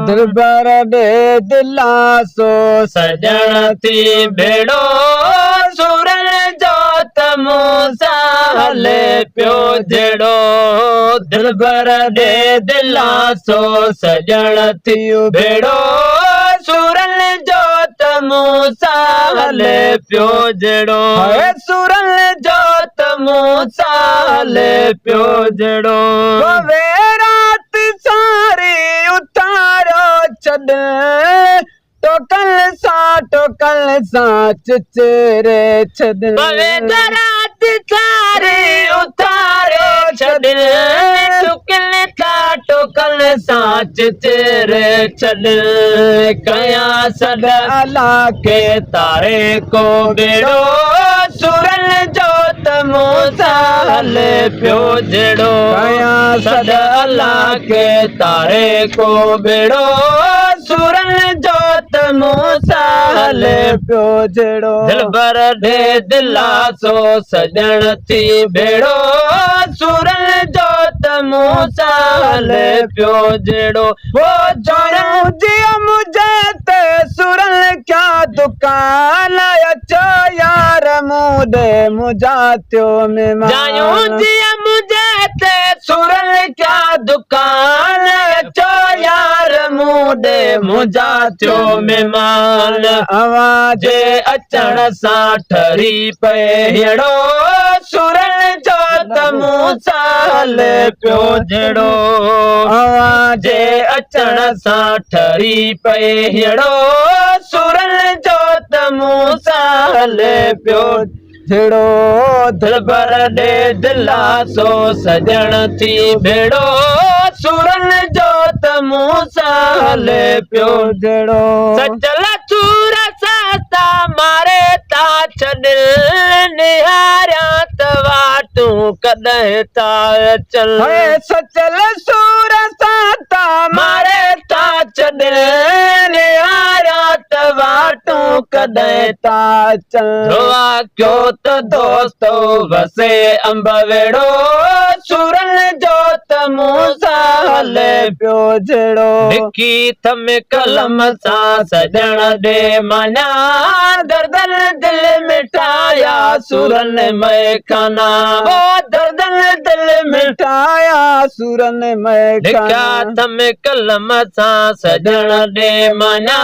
दिलबर दे दिलासो सजण थी भेड़ो सुरन जो तमूसा हले पियो जड़ो दिलबर दे दिलासो सजण थी भेड़ो सुरन जो तमूसा हले पियो जड़ो सुरन जो तमूसा हले पियो जड़ो वे रात सारी उतारो छॾ टोकल सा चिचरे छॾ रात सारी उतारो छॾ टुकल था टोकल सा चिचरे छॾ कया सॾ अल्लाह के तारे को बेड़ो सुरन जो तमूसा हले पियो जड़ो कया सॾ अल्लाह के तारे को बेड़ो सुरन जो तमूसा हले पियो जड़ो दिलबर दे दिलासो सजण थी भेड़ो सुरन जो तमूसा हले पियो जड़ो वो जोड़ो जिया मुझे ते सुरन क्या दुकान अचो यार मुदे मुझात्यो में जायूं जिया मुझे ते सुरन क्या दुकान अचो यार मुदे मुझात्यो मेहमान आवाज अचण सां ठरी पए हेड़ो सुरन जो तमूसा हले पियो जड़ो आवाज अचण सां ठरी पए हेड़ो सुरन जो तमूसा हले पियो जड़ो दिलबर दे दिलासो सजण थी भेड़ो सुरन जो तमूसा हले पियो जड़ो सचल चूर साता मारे ता छॾ निहारिया त वाटूं कॾहिं ता चल सचल सूर साता मारे ता छॾ निहारिया त वाटूं कॾहिं ता चल दुआ क्यो त दोस्तो वसे अंब वेड़ो सुरन जो तमूसा हले पियो जड़ो निकी थम कलम सां सजण दे माना दर्दन दिल मिठाया सुरन में खाना वो दर्दन दिल मिठाया सुरन में निका थम कलम सां सजण दे माना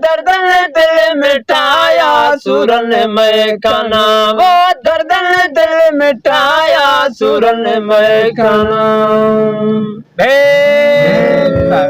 दर्दन दिल मिठाया सुरन में खाना वो दर्दन दिल मिठाया सुरन में खाना